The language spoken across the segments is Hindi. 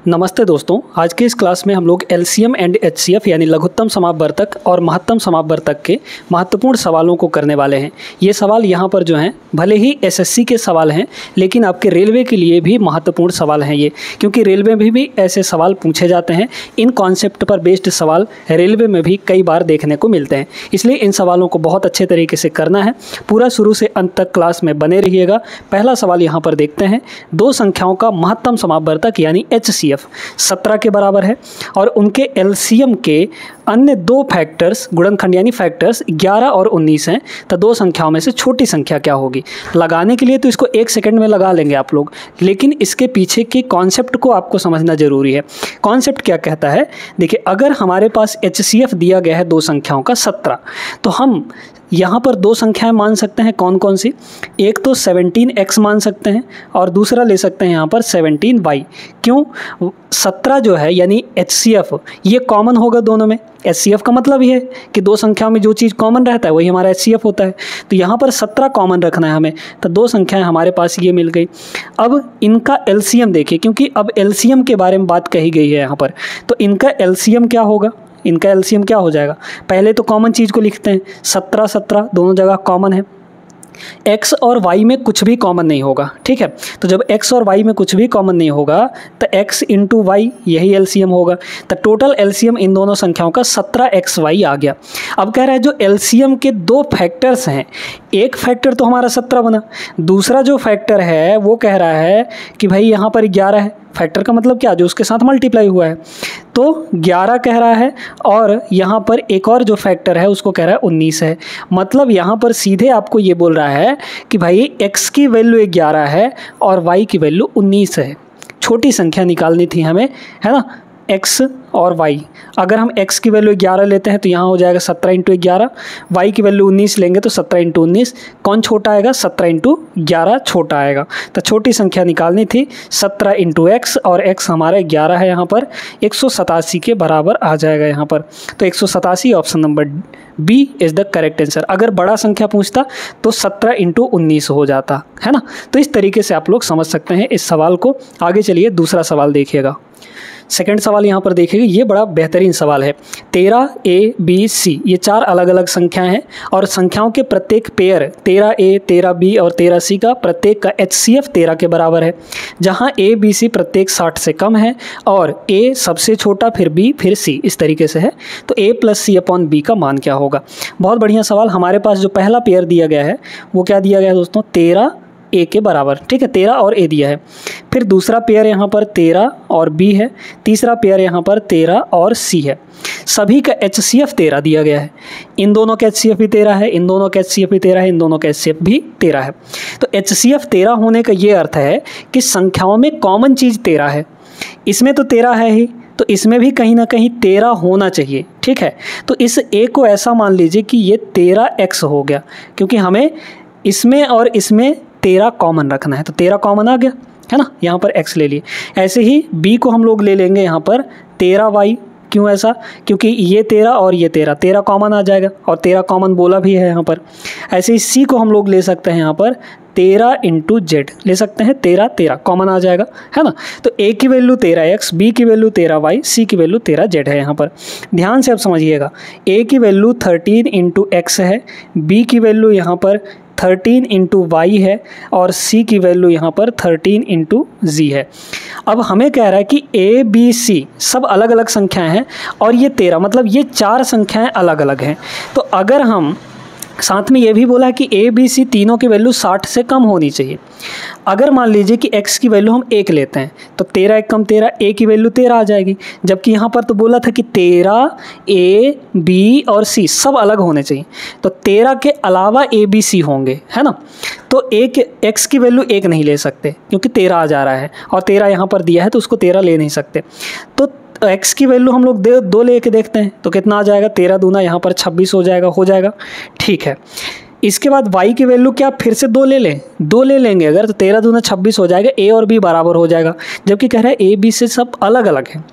नमस्ते दोस्तों, आज के इस क्लास में हम लोग एलसीएम एंड एचसीएफ यानी लघुत्तम समापवर्तक और महत्तम समापवर्तक के महत्वपूर्ण सवालों को करने वाले हैं। ये सवाल यहाँ पर जो हैं भले ही एसएससी के सवाल हैं, लेकिन आपके रेलवे के लिए भी महत्वपूर्ण सवाल हैं ये, क्योंकि रेलवे में भी ऐसे सवाल पूछे जाते हैं। इन कॉन्सेप्ट पर बेस्ड सवाल रेलवे में भी कई बार देखने को मिलते हैं, इसलिए इन सवालों को बहुत अच्छे तरीके से करना है। पूरा शुरू से अंत तक क्लास में बने रहिएगा। पहला सवाल यहाँ पर देखते हैं। दो संख्याओं का महत्तम समापवर्तक यानी एचसीएफ 17 के बराबर है और उनके एलसीएम के अन्य दो फैक्टर्स गुणनखंड यानी फैक्टर्स 11 और 19 हैं, तो दो संख्याओं में से छोटी संख्या क्या होगी। लगाने के लिए तो इसको 1 सेकंड में लगा लेंगे आप लोग, लेकिन इसके पीछे के कॉन्सेप्ट को आपको समझना जरूरी है। कॉन्सेप्ट क्या कहता है, देखिए, अगर हमारे पास एचसीएफ दिया गया है दो संख्याओं का 17, तो हम यहाँ पर दो संख्याएं मान सकते हैं। कौन कौन सी? एक तो 17x मान सकते हैं और दूसरा ले सकते हैं यहाँ पर 17y। क्यों? 17 जो है यानी एचसीएफ ये कॉमन होगा दोनों में। एचसीएफ का मतलब ये है कि दो संख्याओं में जो चीज़ कॉमन रहता है वही हमारा एचसीएफ होता है। तो यहाँ पर 17 कॉमन रखना है हमें, तो दो संख्याएं हमारे पास ये मिल गई। अब इनका एलसीएम देखिए, क्योंकि अब एलसीएम के बारे में बात कही गई है यहाँ पर, तो इनका एलसीएम क्या होगा? इनका एलसीएम क्या हो जाएगा? पहले तो कॉमन चीज़ को लिखते हैं। 17 17 दोनों जगह कॉमन है। x और y में कुछ भी कॉमन नहीं होगा, ठीक है। तो जब x और y में कुछ भी कॉमन नहीं होगा तो x इंटू वाई यही एलसीएम होगा। तो टोटल एलसीएम इन दोनों संख्याओं का 17xy आ गया। अब कह रहा है जो एलसीएम के दो फैक्टर्स हैं, एक फैक्टर तो हमारा 17 बना, दूसरा जो फैक्टर है वो कह रहा है कि भाई यहाँ पर 11 है। फैक्टर का मतलब क्या? जो उसके साथ मल्टीप्लाई हुआ है, तो 11 कह रहा है और यहाँ पर एक और जो फैक्टर है उसको कह रहा है 19 है। मतलब यहाँ पर सीधे आपको ये बोल रहा है कि भाई x की वैल्यू 11 है और y की वैल्यू 19 है। छोटी संख्या निकालनी थी हमें, है ना, x और y। अगर हम x की वैल्यू 11 लेते हैं तो यहाँ हो जाएगा 17 इंटू 11, y की वैल्यू 19 लेंगे तो 17 इंटू 19। कौन छोटा आएगा? 17 इंटू 11 छोटा आएगा। तो छोटी संख्या निकालनी थी 17 इंटू x और x हमारा 11 है, यहाँ पर 187 के बराबर आ जाएगा यहाँ पर। तो 187 option number B is the correct answer. अगर बड़ा संख्या पूछता तो 17 इंटू 19 हो जाता, है ना। तो इस तरीके से आप लोग समझ सकते हैं इस सवाल को। आगे चलिए दूसरा सवाल देखिएगा। सेकंड सवाल यहाँ पर देखिएगा, ये बड़ा बेहतरीन सवाल है। 13a, b, c ये चार अलग अलग संख्याएं हैं और संख्याओं के प्रत्येक पेयर 13a, 13b और 13c का प्रत्येक का एचसीएफ 13 के बराबर है, जहाँ a, b, c प्रत्येक 60 से कम है और a सबसे छोटा, फिर b, फिर c, इस तरीके से है। तो a plus c upon b का मान क्या होगा? बहुत बढ़िया सवाल। हमारे पास जो पहला पेयर दिया गया है वो क्या दिया गया है दोस्तों? 13 a के बराबर, ठीक है, 13 और a दिया है। फिर दूसरा पेयर यहाँ पर 13 और b है। तीसरा पेयर यहाँ पर 13 और c है। सभी का एचसीएफ 13 दिया गया है। इन दोनों का एचसीएफ भी 13 है, इन दोनों का एचसीएफ भी 13 है, इन दोनों का एचसीएफ भी 13 है। तो एचसीएफ 13 होने का ये अर्थ है कि संख्याओं में कॉमन चीज़ 13 है। इसमें तो 13 है ही, तो इसमें भी कहीं ना कहीं 13 होना चाहिए, ठीक है। तो इस a को ऐसा मान लीजिए कि ये 13x हो गया, क्योंकि हमें इसमें और इसमें 13 कॉमन रखना है। तो 13 कॉमन आ गया, है ना, यहाँ पर x ले लिए। ऐसे ही b को हम लोग ले लेंगे यहाँ पर 13y। क्यों ऐसा? क्योंकि ये 13 और ये 13 कॉमन आ जाएगा और 13 कॉमन बोला भी है यहाँ पर। ऐसे ही c को हम लोग ले सकते हैं यहाँ पर 13 इंटू जेड ले सकते हैं, 13 कॉमन आ जाएगा, है ना। तो a की वैल्यू 13x, b की वैल्यू 13y, c की वैल्यू 13z है यहाँ पर। ध्यान से अब समझिएगा, a की वैल्यू 13 इंटू x है, b की वैल्यू यहाँ पर 13 इंटू वाई है और c की वैल्यू यहाँ पर 13 इंटू जी है। अब हमें कह रहा है कि a, b, c सब अलग अलग संख्याएं हैं और ये 13, मतलब ये चार संख्याएं अलग अलग हैं। तो अगर हम साथ में ये भी बोला है कि a, b, c तीनों की वैल्यू 60 से कम होनी चाहिए। अगर मान लीजिए कि x की वैल्यू हम 1 लेते हैं तो 13 1 कम 13, a की वैल्यू 13 आ जाएगी। जबकि यहाँ पर तो बोला था कि 13 a, b और c सब अलग होने चाहिए, तो 13 के अलावा a, b, c होंगे, है ना। तो x की वैल्यू 1 नहीं ले सकते क्योंकि 13 आ जा रहा है और 13 यहाँ पर दिया है तो उसको 13 ले नहीं सकते। तो x की वैल्यू हम लोग 2 ले के देखते हैं तो कितना आ जाएगा? 13 दूना यहाँ पर 26 हो जाएगा, ठीक है। इसके बाद y की वैल्यू क्या फिर से 2 ले लें? 2 ले लेंगे अगर तो 13 दूना 26 हो जाएगा, a और b बराबर हो जाएगा। जबकि कह रहा है a, b से सब अलग अलग है,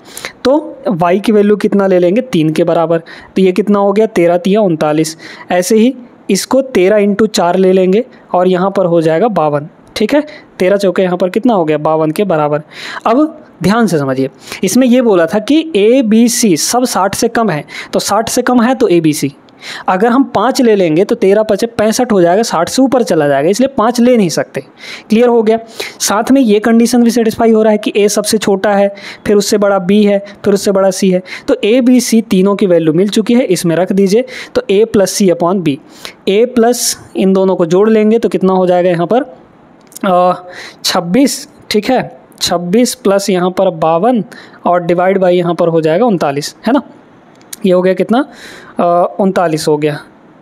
तो y की वैल्यू कितना ले लेंगे? 3 के बराबर। तो ये कितना हो गया? 13 3 39। ऐसे ही इसको 13 इंटू 4 ले लेंगे और यहाँ पर हो जाएगा 52, ठीक है। 13 चौके यहाँ पर कितना हो गया? 52 के बराबर। अब ध्यान से समझिए, इसमें ये बोला था कि ए बी सी सब 60 से कम है, तो 60 से कम है तो ए बी सी। अगर हम 5 ले लेंगे तो 13 × 5 = 65 हो जाएगा, 60 से ऊपर चला जाएगा, इसलिए 5 ले नहीं सकते। क्लियर हो गया। साथ में ये कंडीशन भी सेटिस्फाई हो रहा है कि ए सबसे छोटा है, फिर उससे बड़ा बी है, फिर उससे बड़ा सी है, तो ए बी सी तीनों की वैल्यू मिल चुकी है, इसमें रख दीजिए। तो a + c/b, a प्लस इन दोनों को जोड़ लेंगे तो कितना हो जाएगा यहाँ पर 26, ठीक है, 26 प्लस यहाँ पर 52 और डिवाइड बाई यहाँ पर हो जाएगा 39, है ना। ये हो गया कितना 39 हो गया,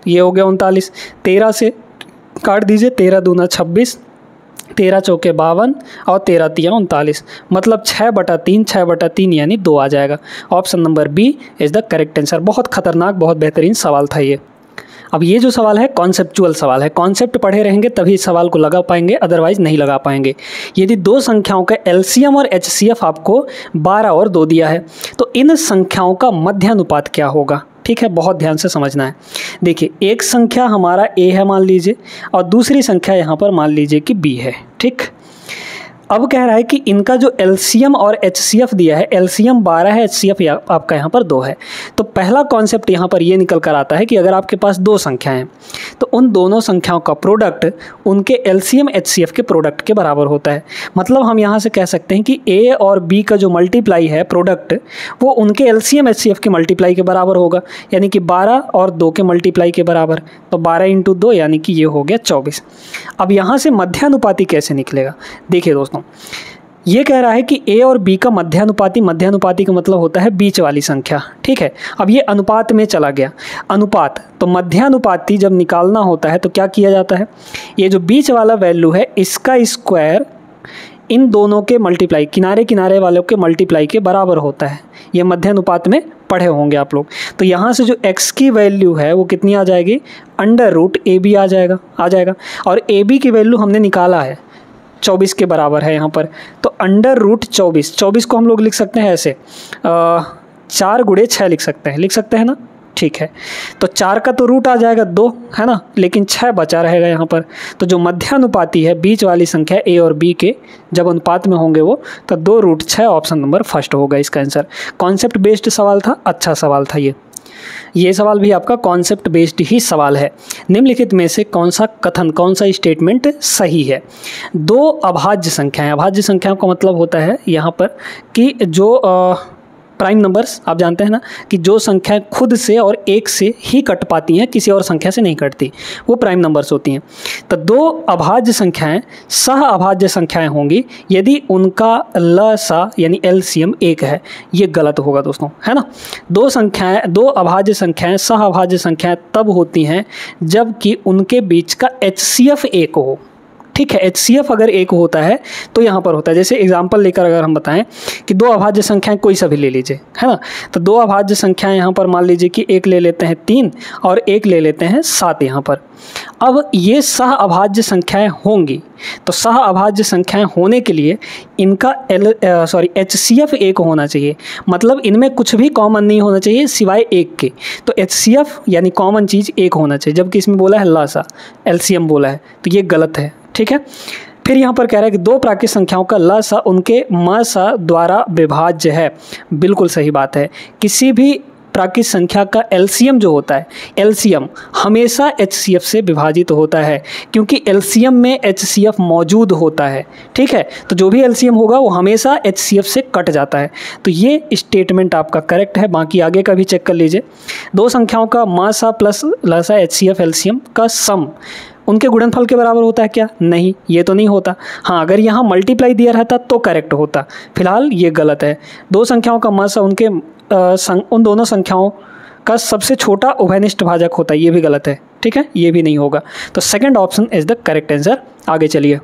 ये हो गया 39। 13 से काट दीजिए, 13 दूना 26, 13 चौके 52 और 13 तिया 39, मतलब 6/3, 6/3 यानी 2 आ जाएगा। Option number B is the correct answer. बहुत खतरनाक, बहुत बेहतरीन सवाल था ये। अब ये जो सवाल है कॉन्सेप्चुअल सवाल है, कॉन्सेप्ट पढ़े रहेंगे तभी इस सवाल को लगा पाएंगे, अदरवाइज नहीं लगा पाएंगे। यदि दो संख्याओं का एलसीएम और एचसीएफ आपको 12 और 2 दिया है तो इन संख्याओं का मध्यानुपात क्या होगा, ठीक है, बहुत ध्यान से समझना है। देखिए, एक संख्या हमारा ए है मान लीजिए और दूसरी संख्या यहाँ पर मान लीजिए कि बी है, ठीक। अब कह रहा है कि इनका जो एलसीएम और एचसीएफ दिया है, एलसीएम 12 है, एचसीएफ आपका यहाँ पर 2 है। तो पहला कॉन्सेप्ट यहाँ पर ये निकल कर आता है कि अगर आपके पास 2 संख्याएं हैं तो उन दोनों संख्याओं का प्रोडक्ट उनके एलसीएम एचसीएफ के प्रोडक्ट के बराबर होता है। मतलब हम यहाँ से कह सकते हैं कि ए और बी का जो मल्टीप्लाई है प्रोडक्ट, वो उनके एलसीएम एचसीएफ के मल्टीप्लाई के बराबर होगा, यानी कि 12 और 2 के मल्टीप्लाई के बराबर। तो 12 × 2 यानी कि ये हो गया 24। अब यहाँ से मध्यानुपाती कैसे निकलेगा, देखिए दोस्तों, ये कह रहा है कि ए और बी का मध्यानुपाती, मध्यानुपाती का मतलब होता है बीच वाली संख्या, ठीक है। अब ये अनुपात में चला गया, अनुपात, तो मध्यानुपाती जब निकालना होता है तो क्या किया जाता है, ये जो बीच वाला वैल्यू है इसका स्क्वायर इन दोनों के मल्टीप्लाई, किनारे किनारे वालों के मल्टीप्लाई के बराबर होता है। ये मध्यानुपात में पढ़े होंगे आप लोग। तो यहाँ से जो x की वैल्यू है वो कितनी आ जाएगी, √AB आ जाएगा। और AB की वैल्यू हमने निकाला है 24 के बराबर है यहाँ पर, तो √24 को हम लोग लिख सकते हैं ऐसे 4 × 6 लिख सकते हैं ना, ठीक है। तो 4 का तो रूट आ जाएगा 2, है ना, लेकिन 6 बचा रहेगा यहाँ पर। तो जो मध्यानुपाती है बीच वाली संख्या ए और बी के जब अनुपात में होंगे वो, तो 2√6 ऑप्शन नंबर फर्स्ट होगा इसका आंसर। कॉन्सेप्ट बेस्ड सवाल था, अच्छा सवाल था ये सवाल भी आपका कॉन्सेप्ट बेस्ड ही सवाल है। निम्नलिखित में से कौन सा कथन, कौन सा स्टेटमेंट सही है। 2 अभाज्य संख्याएं, अभाज्य संख्याओं का मतलब होता है यहाँ पर कि जो प्राइम नंबर्स, आप जानते हैं ना कि जो संख्याएं खुद से और 1 से ही कट पाती हैं, किसी और संख्या से नहीं कटती, वो प्राइम नंबर्स होती हैं। तो 2 अभाज्य संख्याएं सह अभाज्य संख्याएं होंगी यदि उनका लसा यानी एलसीएम 1 है। ये गलत होगा दोस्तों, है ना। 2 अभाज्य संख्याएं सह अभाज्य संख्याएं तब होती हैं जबकि उनके बीच का एचसीएफ 1 हो, ठीक है। एचसीएफ अगर 1 होता है तो यहाँ पर होता है, जैसे एग्जांपल लेकर अगर हम बताएं कि 2 अभाज्य संख्याएं कोई सा भी ले लीजिए, है ना। तो 2 अभाज्य संख्याएं यहाँ पर मान लीजिए कि एक ले लेते हैं 3 और एक ले लेते हैं 7 यहाँ पर। अब ये सह अभाज्य संख्याएं होंगी, तो सह अभाज्य संख्याएं होने के लिए इनका एचसीएफ 1 होना चाहिए, मतलब इनमें कुछ भी कॉमन नहीं होना चाहिए सिवाय 1 के। तो एचसीएफ यानी कॉमन चीज़ 1 होना चाहिए, जबकि इसमें बोला है लसा, एलसीएम बोला है, तो ये गलत है, ठीक है। फिर यहाँ पर कह रहा है कि 2 प्राकृत संख्याओं का लसा उनके मसा द्वारा विभाज्य है। बिल्कुल सही बात है। किसी भी प्राकृत संख्या का एलसीएम जो होता है, एलसीएम हमेशा एचसीएफ से विभाजित होता है, क्योंकि एलसीएम में एचसीएफ मौजूद होता है, ठीक है। तो जो भी एलसीएम होगा वो हमेशा एचसीएफ से कट जाता है। तो ये स्टेटमेंट आपका करेक्ट है। बाकी आगे का भी चेक कर लीजिए। 2 संख्याओं का मसा प्लस लसा एचसीएफ एलसीएम का सम उनके गुणनफल के बराबर होता है क्या? नहीं, ये तो नहीं होता। हाँ, अगर यहाँ मल्टीप्लाई दिया रहता तो करेक्ट होता, फिलहाल ये गलत है। 2 संख्याओं का मसा उनके उन दोनों संख्याओं का सबसे छोटा उभयनिष्ठ भाजक होता है, ये भी गलत है, ठीक है, ये भी नहीं होगा। तो second option is the correct answer. आगे चलिए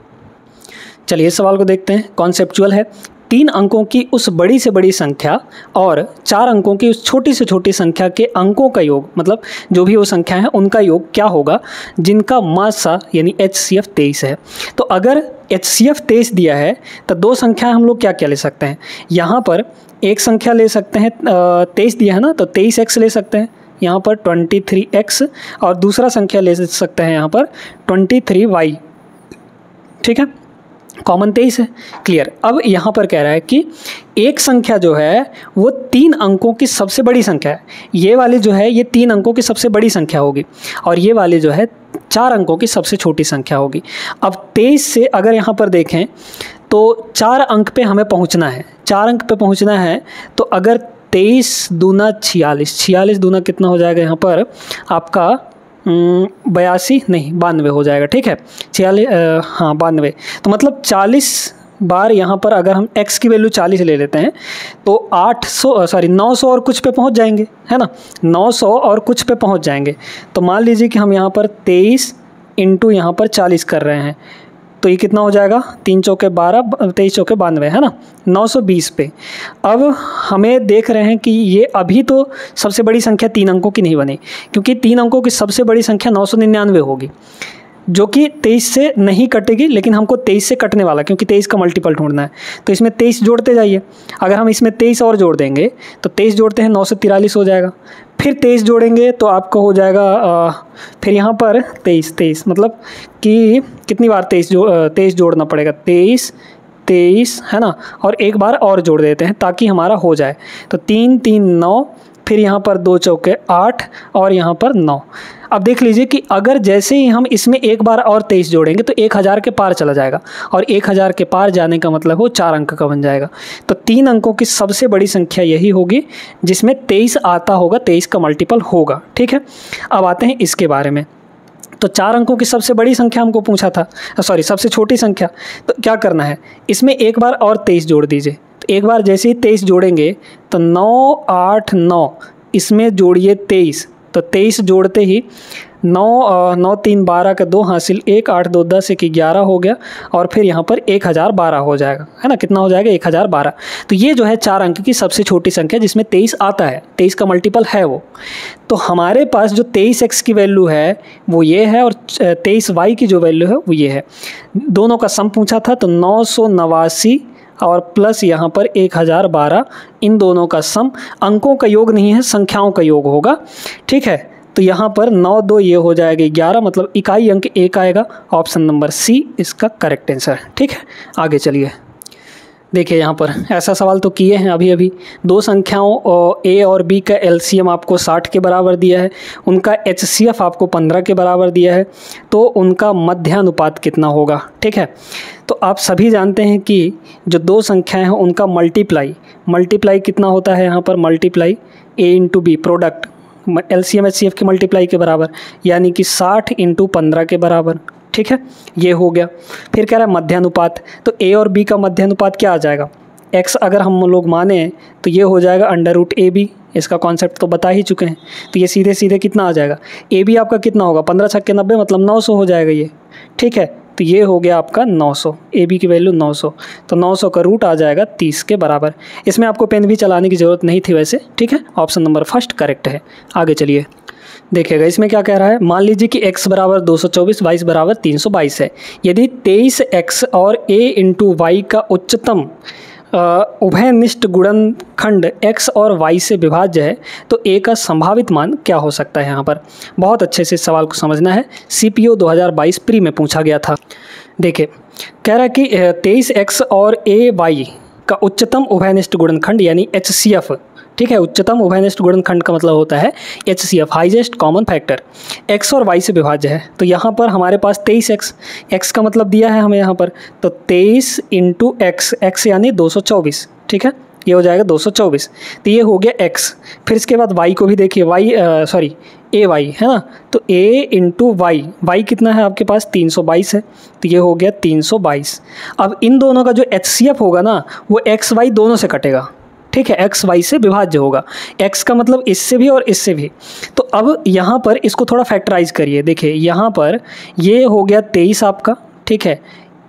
इस सवाल को देखते हैं। कॉन्सेप्चुअल है। 3 अंकों की उस बड़ी से बड़ी संख्या और 4 अंकों की उस छोटी से छोटी संख्या के अंकों का योग, मतलब जो भी वो संख्या है उनका योग क्या होगा जिनका मासा यानी एचसीएफ 23 है। तो अगर एचसीएफ 23 दिया है तो 2 संख्याएं हम लोग क्या क्या ले सकते हैं, यहाँ पर एक संख्या ले सकते हैं, 23 दिया है ना, तो 23x ले सकते हैं यहाँ पर 23x, और दूसरा संख्या ले सकते हैं यहाँ पर 23y, ठीक है। कॉमन 23 है, क्लियर। अब यहाँ पर कह रहा है कि एक संख्या जो है वो 3 अंकों की सबसे बड़ी संख्या है। ये वाली जो है ये 3 अंकों की सबसे बड़ी संख्या होगी और ये वाली जो है 4 अंकों की सबसे छोटी संख्या होगी। अब 23 से अगर यहाँ पर देखें तो 4 अंक पे हमें पहुँचना है, 4 अंक पे पहुँचना है। तो अगर 23 दूना 46, 46 दूना कितना हो जाएगा यहाँ पर आपका 82 नहीं 92 हो जाएगा, ठीक है। 46 हाँ 92, तो मतलब 40 बार यहाँ पर अगर हम x की वैल्यू 40 ले लेते हैं तो 900 और कुछ पे पहुँच जाएंगे, है ना, 900 और कुछ पे पहुँच जाएंगे। तो मान लीजिए कि हम यहाँ पर 23 इंटू यहाँ पर 40 कर रहे हैं, तो ये कितना हो जाएगा, 3 चौके 12, 23 चौके 92, है ना, 920 पे। अब हमें देख रहे हैं कि ये अभी तो सबसे बड़ी संख्या 3 अंकों की नहीं बनी, क्योंकि 3 अंकों की सबसे बड़ी संख्या 999 होगी, जो कि 23 से नहीं कटेगी, लेकिन हमको 23 से कटने वाला, क्योंकि 23 का मल्टीपल ढूंढना है। तो इसमें 23 जोड़ते जाइए, अगर हम इसमें 23 और जोड़ देंगे तो 23 जोड़ते हैं 943 हो जाएगा, फिर 23 जोड़ेंगे तो आपको हो जाएगा फिर यहाँ पर 23 मतलब कि कितनी बार 23 जोड़ना पड़ेगा, 23 है ना, और एक बार और जोड़ देते हैं ताकि हमारा हो जाए। तो 3 3 9, फिर यहाँ पर 2 चौके 8 और यहाँ पर 9। अब देख लीजिए कि अगर जैसे ही हम इसमें एक बार और 23 जोड़ेंगे तो 1000 के पार चला जाएगा, और 1000 के पार जाने का मतलब वो 4 अंक का बन जाएगा। तो 3 अंकों की सबसे बड़ी संख्या यही होगी जिसमें 23 आता होगा, 23 का मल्टीपल होगा, ठीक है। अब आते हैं इसके बारे में। तो 4 अंकों की सबसे बड़ी संख्या हमको पूछा था, सॉरी सबसे छोटी संख्या। तो क्या करना है, इसमें एक बार और 23 जोड़ दीजिए। तो एक बार जैसे ही 23 जोड़ेंगे तो 9 8 9, इसमें जोड़िए 23, तो 23 जोड़ते ही 9 3 12 का 2 हासिल, 1 8 2 10 1 11 हो गया, और फिर यहाँ पर 1012 हो जाएगा, है ना, कितना हो जाएगा 1012। तो ये जो है 4 अंक की सबसे छोटी संख्या जिसमें 23 आता है, 23 का मल्टीपल है वो। तो हमारे पास जो 23x की वैल्यू है वो ये है, और 23y की जो वैल्यू है वो ये है। दोनों का सम पूछा था, तो 989 और प्लस यहाँ पर 1012, इन दोनों का सम, अंकों का योग नहीं है, संख्याओं का योग होगा, ठीक है। तो यहाँ पर 9 2 ये हो जाएगा 11, मतलब इकाई अंक 1 आएगा। ऑप्शन नंबर सी इसका करेक्ट आंसर है, ठीक है। आगे चलिए, देखिए यहाँ पर ऐसा सवाल तो किए हैं अभी 2 संख्याओं ए और बी का एलसीएम आपको 60 के बराबर दिया है, उनका एचसीएफ आपको 15 के बराबर दिया है, तो उनका मध्यानुपात कितना होगा, ठीक है। तो आप सभी जानते हैं कि जो 2 संख्याएं हैं उनका मल्टीप्लाई कितना होता है, यहाँ पर multiply A into B, product LCM HCF के मल्टीप्लाई के बराबर, यानी कि 60 इंटू 15 के बराबर, ठीक है, ये हो गया। फिर कह रहा है मध्यानुपात, तो ए और बी का मध्यानुपात क्या आ जाएगा, x अगर हम लोग माने तो ये हो जाएगा √AB, इसका कॉन्सेप्ट तो बता ही चुके हैं। तो ये सीधे सीधे कितना आ जाएगा, ए बी आपका कितना होगा, 15 छक्के 90, मतलब 900 हो जाएगा ये, ठीक है। तो ये हो गया आपका 900, ए बी की वैल्यू 900, तो 900 का रूट आ जाएगा 30 के बराबर। इसमें आपको पेन भी चलाने की ज़रूरत नहीं थी वैसे, ठीक है। ऑप्शन नंबर फर्स्ट करेक्ट है। आगे चलिए, देखिएगा इसमें क्या कह रहा है। मान लीजिए कि x बराबर 224, y बराबर 322 है। यदि 23x और a इंटू वाई का उच्चतम उभयनिष्ठ गुणनखंड x और y से विभाज्य है तो a का संभावित मान क्या हो सकता है। यहाँ पर बहुत अच्छे से सवाल को समझना है, CPO 2022 प्री में पूछा गया था। देखिए कह रहा है कि 23x और ay का उच्चतम उभयनिष्ठ गुणनखंड यानी HCF, ठीक है। उच्चतम उभयनिष्ठ गुणनखंड का मतलब होता है HCF, highest common factor, x और y से विभाज्य है। तो यहाँ पर हमारे पास 23x, x का मतलब दिया है हमें यहाँ पर, तो 23 इंटू x यानी 224, ठीक है, ये हो जाएगा 224। तो ये हो गया x। फिर इसके बाद y को भी देखिए, ay है ना, तो a इंटू y कितना है आपके पास 322 है, तो ये हो गया 322। अब इन दोनों का जो HCF होगा ना वो x y दोनों से कटेगा, ठीक है, x y से विभाज्य होगा, x का मतलब इससे भी और इससे भी। तो अब यहाँ पर इसको थोड़ा फैक्टराइज करिए। देखिए यहाँ पर ये हो गया 23 आपका, ठीक है,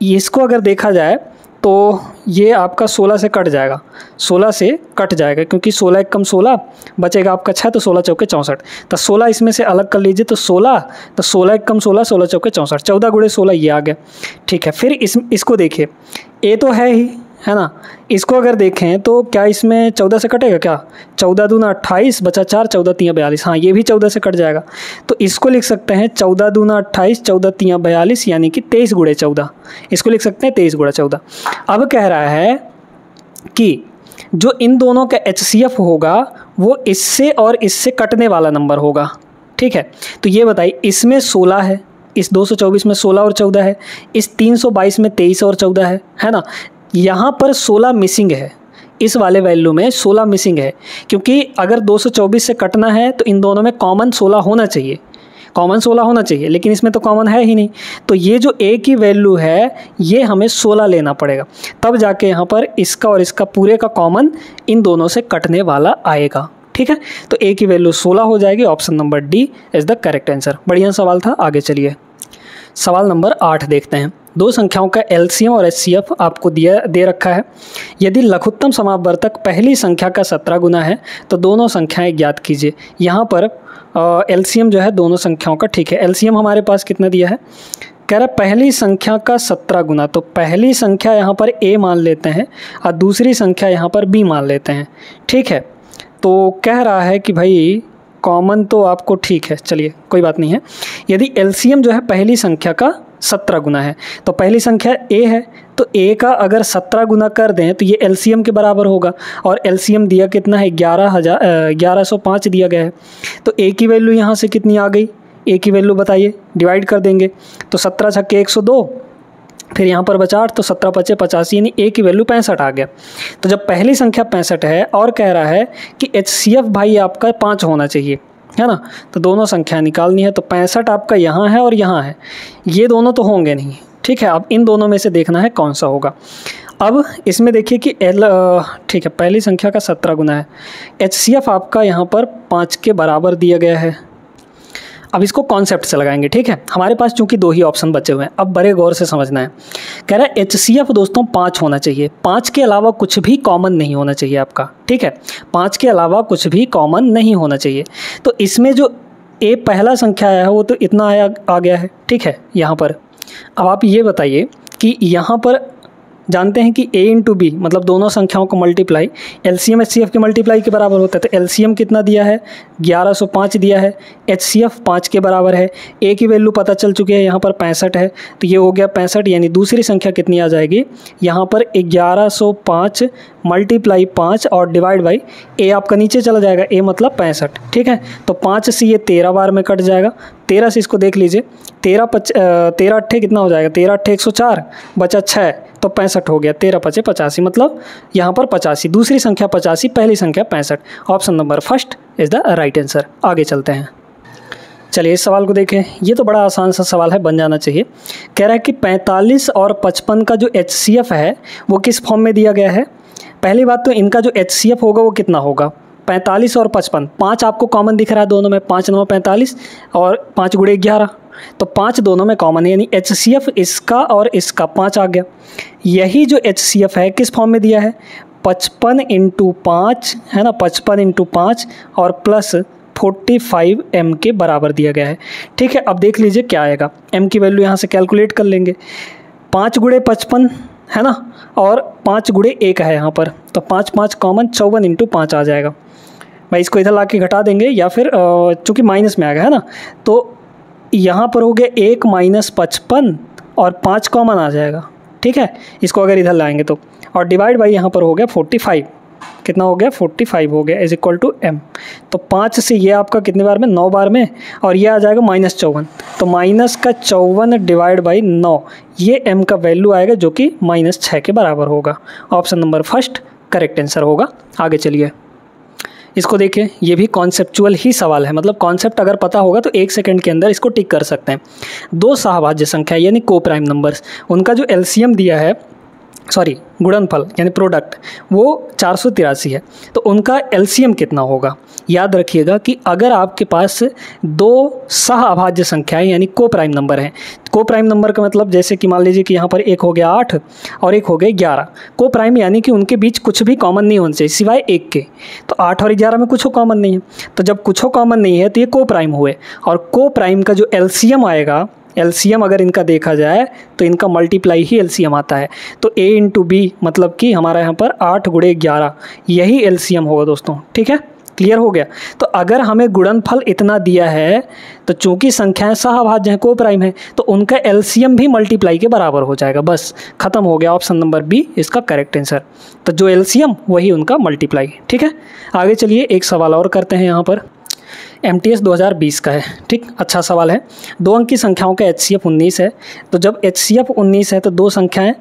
इसको अगर देखा जाए तो ये आपका 16 से कट जाएगा, 16 से कट जाएगा, क्योंकि 16 एक कम 16 बचेगा आपका 6, तो 16 चौके 64, तो 16 इसमें से अलग कर लीजिए, तो 16 एक कम 16, 16 चौके 64, 14 गुणे 16 ये आ गया, ठीक है। फिर इसको देखिए, ए तो है ही, है ना, इसको अगर देखें तो क्या इसमें 14 से कटेगा क्या? 14 दूना 28 बचा 4, 14 तियाँ 42, हाँ ये भी 14 से कट जाएगा। तो इसको लिख सकते हैं 14 दूना 28, 14 तियाँ 42 यानी कि 23 गुणे 14। इसको लिख सकते हैं 23 गुणा 14। अब कह रहा है कि जो इन दोनों का HCF होगा वो इससे और इससे कटने वाला नंबर होगा। ठीक है, तो ये बताइए, इसमें 16 है, इस 224 में 16 और 14 है, इस 322 में 23 और 14 है ना। यहाँ पर 16 मिसिंग है, इस वाले वैल्यू में 16 मिसिंग है, क्योंकि अगर 224 से कटना है तो इन दोनों में कॉमन 16 होना चाहिए, कॉमन 16 होना चाहिए, लेकिन इसमें तो कॉमन है ही नहीं। तो ये जो a की वैल्यू है ये हमें 16 लेना पड़ेगा, तब जाके यहाँ पर इसका और इसका पूरे का कॉमन इन दोनों से कटने वाला आएगा। ठीक है, तो a की वैल्यू 16 हो जाएगी। Option number D is the correct answer. बढ़िया सवाल था। आगे चलिए, सवाल नंबर 8 देखते हैं। दो संख्याओं का LCM और HCF आपको दे रखा है। यदि लघुत्तम समापवर्तक पहली संख्या का 17 गुना है तो दोनों संख्याएं ज्ञात कीजिए। यहाँ पर LCM जो है दोनों संख्याओं का, ठीक है, LCM हमारे पास कितना दिया है, कह रहा है पहली संख्या का 17 गुना। तो पहली संख्या यहाँ पर A मान लेते हैं और दूसरी संख्या यहाँ पर B मान लेते हैं। ठीक है, तो कह रहा है कि भाई कॉमन तो आपको, ठीक है चलिए कोई बात नहीं है। यदि LCM जो है पहली संख्या का 17 गुना है तो पहली संख्या A है, तो A का अगर 17 गुना कर दें तो ये LCM के बराबर होगा, और LCM दिया कितना है, 1105 दिया गया है। तो A की वैल्यू यहाँ से कितनी आ गई, A की वैल्यू बताइए, डिवाइड कर देंगे तो 17 छक्के 102, फिर यहाँ पर बचा 8, तो 17 पचे 85, यानी A की वैल्यू 65 आ गया। तो जब पहली संख्या 65 है और कह रहा है कि HCF भाई आपका 5 होना चाहिए, है ना, तो दोनों संख्या निकालनी है। तो 65 आपका यहाँ है और यहाँ है, ये दोनों तो होंगे नहीं। ठीक है, अब इन दोनों में से देखना है कौन सा होगा। अब इसमें देखिए कि ठीक है, पहली संख्या का 17 गुना है, HCF आपका यहाँ पर 5 के बराबर दिया गया है। अब इसको कॉन्सेप्ट से लगाएंगे। ठीक है, हमारे पास चूंकि 2 ही ऑप्शन बचे हुए हैं, अब बड़े गौर से समझना है। कह रहा है HCF दोस्तों 5 होना चाहिए, 5 के अलावा कुछ भी कॉमन नहीं होना चाहिए आपका। ठीक है, 5 के अलावा कुछ भी कॉमन नहीं होना चाहिए। तो इसमें जो A पहला संख्या आया है वो तो इतना आ गया है। ठीक है, यहाँ पर अब आप ये बताइए कि यहाँ पर जानते हैं कि A इंटू B मतलब दोनों संख्याओं को मल्टीप्लाई LCM HCF के मल्टीप्लाई के बराबर होता है। तो LCM कितना दिया है, 1105 दिया है, HCF 5 के बराबर है। A की वैल्यू पता चल चुकी है, यहाँ पर 65 है, तो ये हो गया 65, यानी दूसरी संख्या कितनी आ जाएगी, यहाँ पर 1105 मल्टीप्लाई 5 और डिवाइड बाई A आपका नीचे चला जाएगा, A मतलब 65। ठीक है, तो 5 से ये 13 बार में कट जाएगा, 13 से इसको देख लीजिए, 13 अट्ठे कितना हो जाएगा, 13 अट्ठे 104, बचा 6 तो 65 हो गया, 13 पचे 85, मतलब यहाँ पर 85, दूसरी संख्या 85, पहली संख्या 65। Option number first is the right answer. आगे चलते हैं, चलिए इस सवाल को देखें। ये तो बड़ा आसान सा सवाल है, बन जाना चाहिए। कह रहा है कि 45 और 55 का जो HCF है वो किस फॉर्म में दिया गया है। पहली बात तो इनका जो HCF होगा वो कितना होगा, 45 और 55, 5 आपको कॉमन दिख रहा है दोनों में, 5 9 45 और 5 गुणे 11, तो 5 दोनों में कॉमन है, यानी HCF इसका और इसका 5 आ गया। यही जो HCF है किस फॉर्म में दिया है, 55 × 5 है ना, 55 × 5 और प्लस 45 M के बराबर दिया गया है। ठीक है, अब देख लीजिए क्या आएगा, M की वैल्यू यहाँ से कैलकुलेट कर लेंगे, 5 गुणे 55 है ना, और 5 गुणे 1 है यहाँ पर, तो 5 5 कॉमन, 54 × 5 आ जाएगा। भाई इसको इधर ला के घटा देंगे, या फिर चूँकि माइनस में आ गया है ना, तो यहाँ पर हो गया 1 - 55 और 5 कॉमन आ जाएगा। ठीक है, इसको अगर इधर लाएंगे तो, और डिवाइड बाई यहाँ पर हो गया 45, कितना हो गया 45 हो गया, इज इक्वल टू M। तो 5 से ये आपका कितने बार में, 9 बार में, और ये आ जाएगा -54, तो -54 डिवाइड बाई 9, ये M का वैल्यू आएगा जो कि -6 के बराबर होगा। Option number first correct answer होगा। आगे चलिए, इसको देखें, ये भी कॉन्सेप्चुअल ही सवाल है, मतलब कॉन्सेप्ट अगर पता होगा तो 1 सेकंड के अंदर इसको टिक कर सकते हैं। दो सहभाज्य संख्या यानी को प्राइम नंबर्स, उनका जो LCM दिया है, सॉरी गुणनफल यानी प्रोडक्ट, वो 483 है, तो उनका LCM कितना होगा। याद रखिएगा कि अगर आपके पास दो सहअभाज्य संख्याएं यानी को प्राइम नंबर हैं, को प्राइम नंबर का मतलब जैसे कि मान लीजिए कि यहाँ पर एक हो गया 8 और एक हो गया 11, को प्राइम यानी कि उनके बीच कुछ भी कॉमन नहीं होना चाहिए सिवाय 1 के, तो 8 और 11 में कुछ कॉमन नहीं है, तो जब कुछ कॉमन नहीं है तो ये को प्राइम हुए, और को प्राइम का जो LCM आएगा एलसीएम अगर इनका देखा जाए तो इनका मल्टीप्लाई ही एलसीएम आता है। तो a इंटू बी मतलब कि हमारा यहाँ पर 8 गुणे 11 यही एलसीएम होगा दोस्तों। ठीक है, क्लियर हो गया। तो अगर हमें गुणनफल इतना दिया है तो चूंकि संख्याएं सहभाज्य हैं, को प्राइम है, तो उनका एलसीएम भी मल्टीप्लाई के बराबर हो जाएगा। बस खत्म हो गया, ऑप्शन नंबर बी इसका करेक्ट आंसर। तो जो एलसीएम वही उनका मल्टीप्लाई। ठीक है, आगे चलिए एक सवाल और करते हैं। यहाँ पर MTS 2020 का है। ठीक, अच्छा सवाल है। 2 अंक की संख्याओं का HCF 19 है। तो जब HCF 19 है तो दो संख्याएं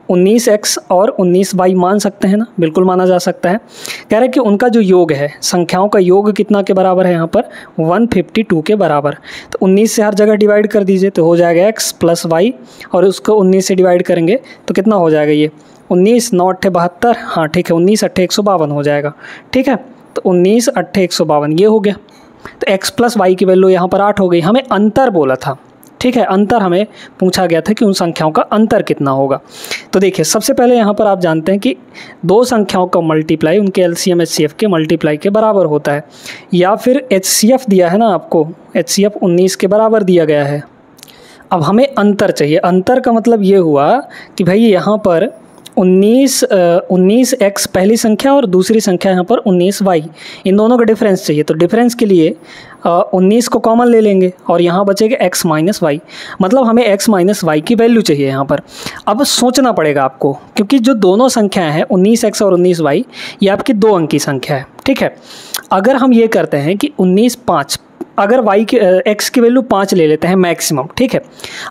19x और 19y मान सकते हैं ना, बिल्कुल माना जा सकता है। कह रहे हैं कि उनका जो योग है, संख्याओं का योग कितना के बराबर है यहाँ पर 152 के बराबर। तो 19 से हर जगह डिवाइड कर दीजिए तो हो जाएगा x प्लस वाई, और उसको 19 से डिवाइड करेंगे तो कितना हो जाएगा, ये 19 9 8 72, हाँ ठीक है 19 8 152 हो जाएगा। ठीक है, तो 19 8 152 ये हो गया। तो x प्लस वाई की वैल्यू यहाँ पर 8 हो गई। हमें अंतर बोला था, ठीक है, अंतर हमें पूछा गया था कि उन संख्याओं का अंतर कितना होगा। तो देखिए सबसे पहले यहाँ पर आप जानते हैं कि दो संख्याओं का मल्टीप्लाई उनके एलसीएम HCF के मल्टीप्लाई के बराबर होता है, या फिर HCF दिया है ना आपको, HCF 19 के बराबर दिया गया है। अब हमें अंतर चाहिए। अंतर का मतलब ये हुआ कि भाई यहाँ पर 19x पहली संख्या और दूसरी संख्या यहाँ पर 19y, इन दोनों का डिफरेंस चाहिए। तो डिफरेंस के लिए 19 को कॉमन ले लेंगे और यहाँ बचेगा x माइनस वाई, मतलब हमें x माइनस वाई की वैल्यू चाहिए यहाँ पर। अब सोचना पड़ेगा आपको, क्योंकि जो दोनों संख्याएं हैं 19x और 19y ये आपकी 2 अंक की संख्या है। ठीक है, अगर हम ये करते हैं कि 19 5, अगर y की x की वैल्यू 5 ले लेते हैं मैक्सिमम, ठीक है,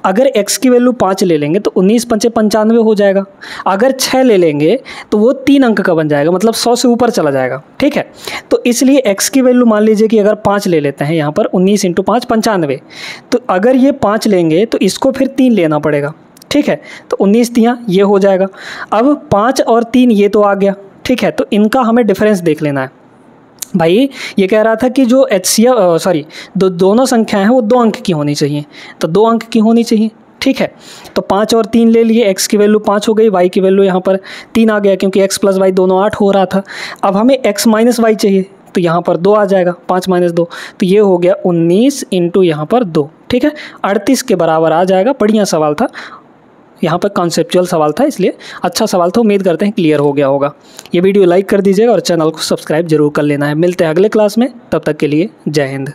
अगर x की वैल्यू 5 ले लेंगे तो 19 पंचे 95 हो जाएगा। अगर 6 ले लेंगे तो वो 3 अंक का बन जाएगा, मतलब 100 से ऊपर चला जाएगा। ठीक है, तो इसलिए x की वैल्यू मान लीजिए कि अगर 5 ले लेते हैं यहाँ पर 19 इंटू 5 95, तो अगर ये 5 लेंगे तो इसको फिर 3 लेना पड़ेगा। ठीक है, तो 19 तियाँ ये हो जाएगा। अब 5 और 3 ये तो आ गया। ठीक है, तो इनका हमें डिफरेंस देख लेना है। भाई ये कह रहा था कि जो दोनों संख्याएं हैं वो 2 अंक की होनी चाहिए, तो 2 अंक की होनी चाहिए। ठीक है, तो 5 और 3 ले लिए, x की वैल्यू 5 हो गई, y की वैल्यू यहाँ पर 3 आ गया, क्योंकि x प्लस वाई दोनों 8 हो रहा था। अब हमें x माइनस वाई चाहिए, तो यहाँ पर 2 आ जाएगा, 5 माइनस 2, तो ये हो गया 19 इंटू यहाँ पर 2। ठीक है, 38 के बराबर आ जाएगा। बढ़िया सवाल था, यहाँ पर कॉन्सेप्चुअल सवाल था, इसलिए अच्छा सवाल था। उम्मीद करते हैं क्लियर हो गया होगा। ये वीडियो लाइक कर दीजिएगा और चैनल को सब्सक्राइब जरूर कर लेना है। मिलते हैं अगले क्लास में, तब तक के लिए जय हिंद।